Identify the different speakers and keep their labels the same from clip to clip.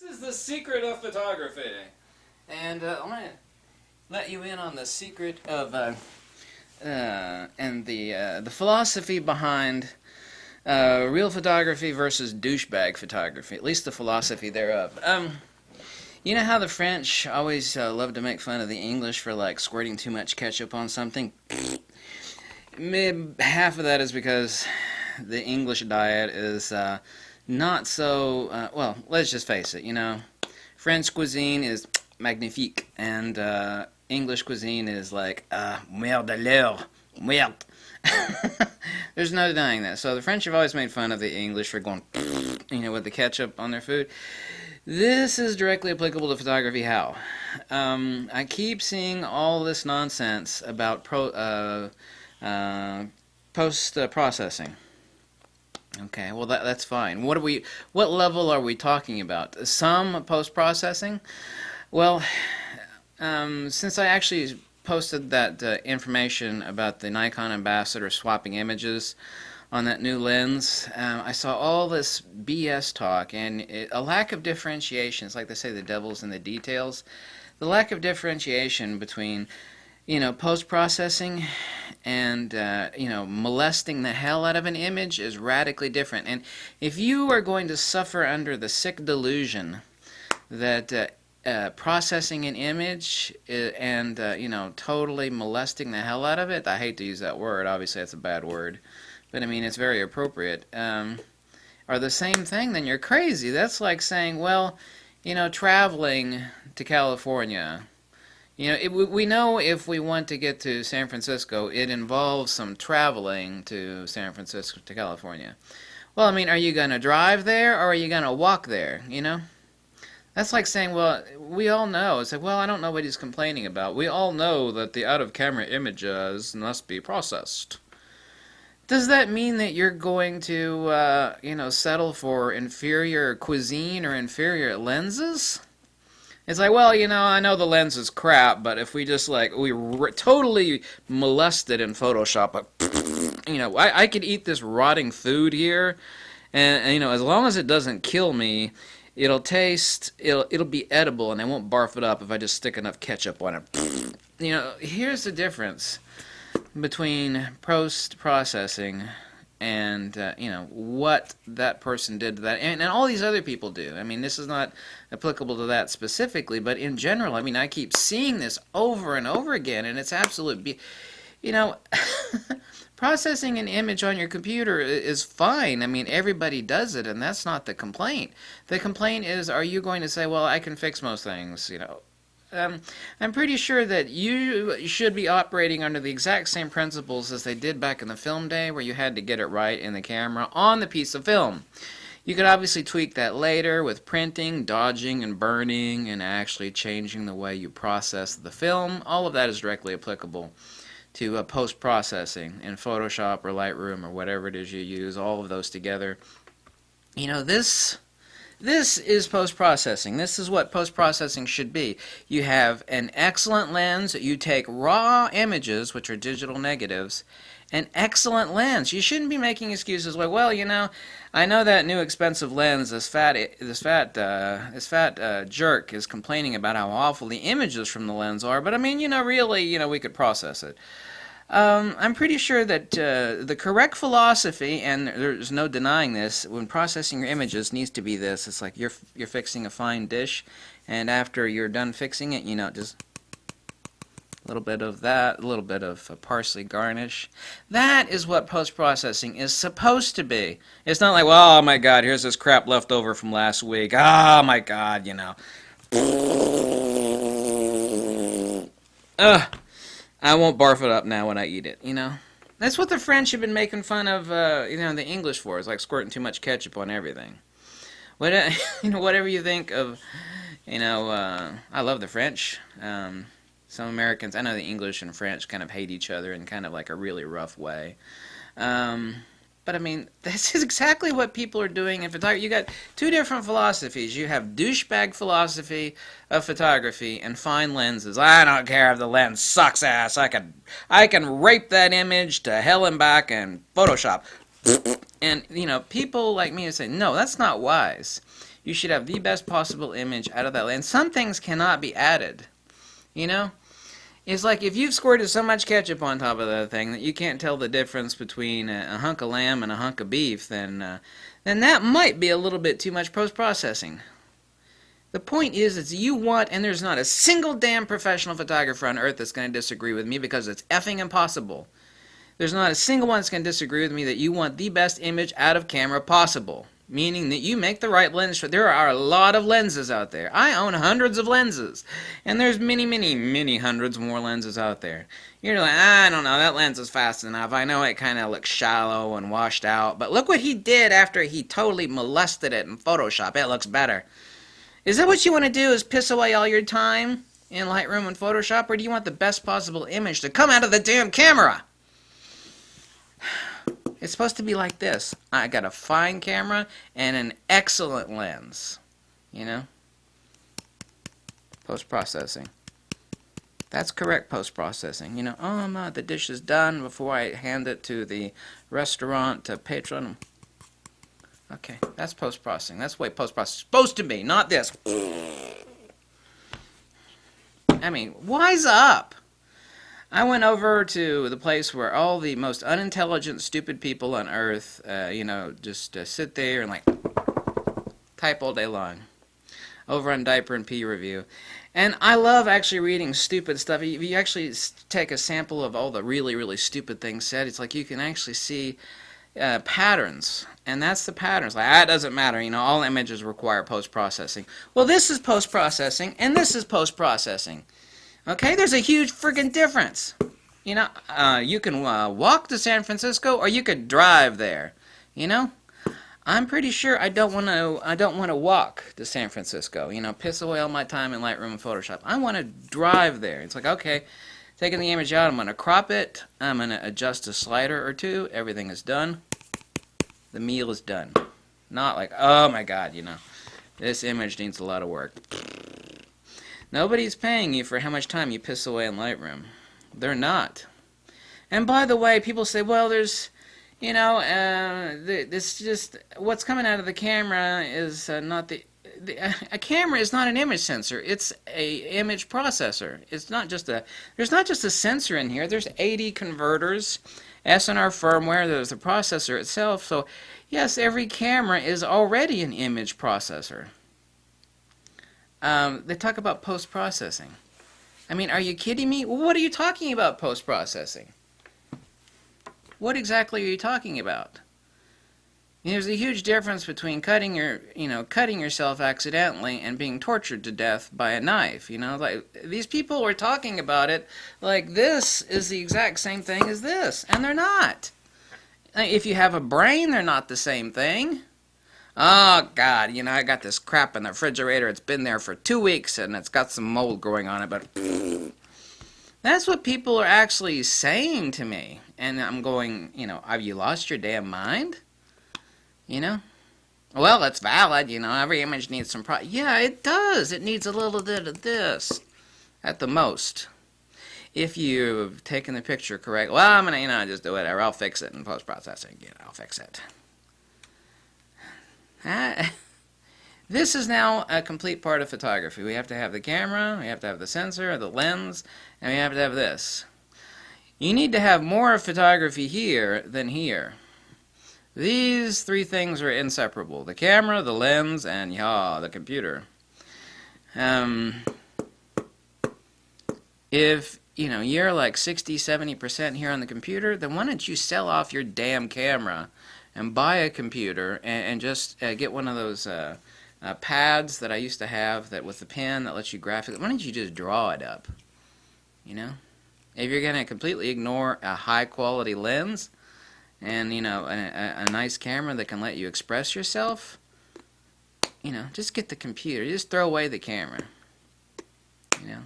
Speaker 1: This is the secret of photography. And I'm going to let you in on the secret of, and the philosophy behind real photography versus douchebag photography, at least the philosophy thereof. You know how the French always love to make fun of the English for, like, squirting too much ketchup on something? Maybe half of that is because the English diet is not so, well, let's just face it, you know. French cuisine is magnifique, and English cuisine is like, merde alors, merde. There's no denying that. So the French have always made fun of the English for going, you know, with the ketchup on their food. This is directly applicable to photography. How? I keep seeing all this nonsense about post-processing. Okay, well that's fine. What level are we talking about? Some post-processing? Well, since I actually posted that information about the Nikon ambassador swapping images on that new lens, I saw all this BS talk and a lack of differentiation. It's like they say, the devil's in the details. The lack of differentiation between, you know, post-processing and, you know, molesting the hell out of an image is radically different. And if you are going to suffer under the sick delusion that processing an image and, you know, totally molesting the hell out of it, I hate to use that word, obviously that's a bad word, but I mean it's very appropriate, are the same thing, then you're crazy. That's like saying, well, you know, traveling to California, you know, we know if we want to get to San Francisco, it involves some traveling to San Francisco to California. Well, I mean, are you going to drive there or are you going to walk there, you know? That's like saying, well, we all know. It's like, well, I don't know what he's complaining about. We all know that the out-of-camera images must be processed. Does that mean that you're going to, you know, settle for inferior cuisine or inferior lenses? It's like, well, you know, I know the lens is crap, but if we just, like, totally molest it in Photoshop, like, you know, I could eat this rotting food here, and, you know, as long as it doesn't kill me, it'll be edible, and I won't barf it up if I just stick enough ketchup on it. You know, here's the difference between post-processing and, you know, what that person did to that, and all these other people do. I mean, this is not applicable to that specifically, but in general, I mean, I keep seeing this over and over again, and it's absolute, you know, processing an image on your computer is fine. I mean, everybody does it, and that's not the complaint. The complaint is, are you going to say, well, I can fix most things, you know? I'm pretty sure that you should be operating under the exact same principles as they did back in the film day, where you had to get it right in the camera on the piece of film. You could obviously tweak that later with printing, dodging, and burning, and actually changing the way you process the film. All of that is directly applicable to post-processing in Photoshop or Lightroom or whatever it is you use, all of those together. You know, this is post-processing. This is what post-processing should be. You have an excellent lens. You take raw images, which are digital negatives, an excellent lens. You shouldn't be making excuses like, well, you know, I know that new expensive lens, this fat jerk is complaining about how awful the images from the lens are, but I mean, you know, really, you know, we could process it. I'm pretty sure that the correct philosophy, and there's no denying this, when processing your images needs to be this. It's like you're fixing a fine dish, and after you're done fixing it, you know, just a little bit of that, a little bit of parsley garnish. That is what post-processing is supposed to be. It's not like, well, oh my God, here's this crap left over from last week. Oh my God, you know. Ugh. I won't barf it up now when I eat it, you know? That's what the French have been making fun of, you know, the English for. It's like squirting too much ketchup on everything. What, you know, whatever you think of, you know, I love the French. Some Americans, I know the English and French kind of hate each other in kind of like a really rough way. But I mean, this is exactly what people are doing in photography. You got two different philosophies. You have douchebag philosophy of photography and fine lenses. I don't care if the lens sucks ass. I can rape that image to hell and back in Photoshop. And, you know, people like me say, no, that's not wise. You should have the best possible image out of that lens. Some things cannot be added, you know? It's like if you've squirted so much ketchup on top of that thing that you can't tell the difference between a hunk of lamb and a hunk of beef, then that might be a little bit too much post-processing. The point is you want, and there's not a single damn professional photographer on earth that's going to disagree with me because it's effing impossible. There's not a single one that's going to disagree with me that you want the best image out of camera possible. Meaning that you make the right lens. There are a lot of lenses out there. I own hundreds of lenses. And there's many, many, many hundreds more lenses out there. You're like, I don't know, that lens is fast enough. I know it kind of looks shallow and washed out. But look what he did after he totally molested it in Photoshop. It looks better. Is that what you want to do, is piss away all your time in Lightroom and Photoshop? Or do you want the best possible image to come out of the damn camera? It's supposed to be like this. I got a fine camera and an excellent lens. You know? Post-processing. That's correct post-processing. You know, oh, the dish is done before I hand it to the restaurant patron. Okay, that's post-processing. That's the way post-processing is supposed to be, not this. I mean, wise up. I went over to the place where all the most unintelligent, stupid people on earth, just sit there and like type all day long. Over on Diaper and Pee Review. And I love actually reading stupid stuff. If you actually take a sample of all the really, really stupid things said, it's like you can actually see patterns. And that's the patterns. Like, it doesn't matter. You know, all images require post-processing. Well, this is post-processing, and this is post-processing. Okay, there's a huge friggin' difference. You know, you can walk to San Francisco, or you could drive there. You know, I'm pretty sure I don't want to walk to San Francisco. You know, piss away all my time in Lightroom and Photoshop. I want to drive there. It's like, okay, taking the image out, I'm going to crop it. I'm going to adjust a slider or two. Everything is done. The meal is done. Not like, oh my God, you know, this image needs a lot of work. Nobody's paying you for how much time you piss away in Lightroom. They're not. And by the way, people say, well, there's, you know, this just, what's coming out of the camera is not a camera is not an image sensor. It's a image processor. It's not just there's not just a sensor in here. There's 80 converters, SNR firmware, there's the processor itself. So, yes, every camera is already an image processor. They talk about post-processing. I mean, are you kidding me? What are you talking about post-processing? What exactly are you talking about? There's a huge difference between cutting yourself accidentally and being tortured to death by a knife. You know, like these people were talking about it like this is the exact same thing as this, and they're not. If you have a brain, they're not the same thing. Oh, God, you know, I got this crap in the refrigerator. It's been there for 2 weeks, and it's got some mold growing on it, but that's what people are actually saying to me. And I'm going, you know, have you lost your damn mind? You know? Well, it's valid, you know, every image needs some yeah, it does. It needs a little bit of this, at the most. If you've taken the picture correct, well, I'm going to, you know, just do whatever. I'll fix it in post-processing. You know, I'll fix it. This is now a complete part of photography. We have to have the camera, we have to have the sensor, the lens, and we have to have this. You need to have more of photography here than here. These three things are inseparable. The camera, the lens, and the computer. If, you know, you're like 60-70% here on the computer, then why don't you sell off your damn camera and buy a computer and just get one of those pads that I used to have that with the pen that lets you graphic. Why don't you just draw it up? You know, if you're going to completely ignore a high quality lens and, you know, a nice camera that can let you express yourself, you know, just get the computer. Just throw away the camera. You know,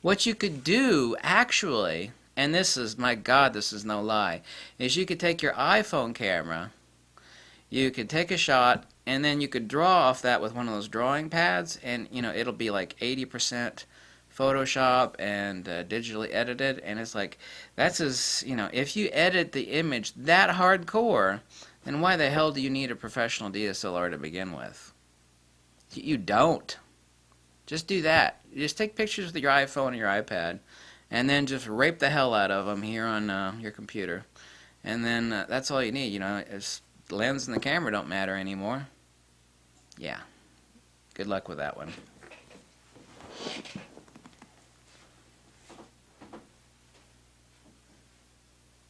Speaker 1: what you could do actually, and this is, my God, this is no lie, is you could take your iPhone camera, you could take a shot, and then you could draw off that with one of those drawing pads, and, you know, it'll be like 80% Photoshop and digitally edited, and it's like, that's as, you know, if you edit the image that hardcore, then why the hell do you need a professional DSLR to begin with? You don't. Just do that. Just take pictures with your iPhone or your iPad, and then just rape the hell out of them here on your computer. And then that's all you need. You know, the lens and the camera don't matter anymore. Yeah. Good luck with that one.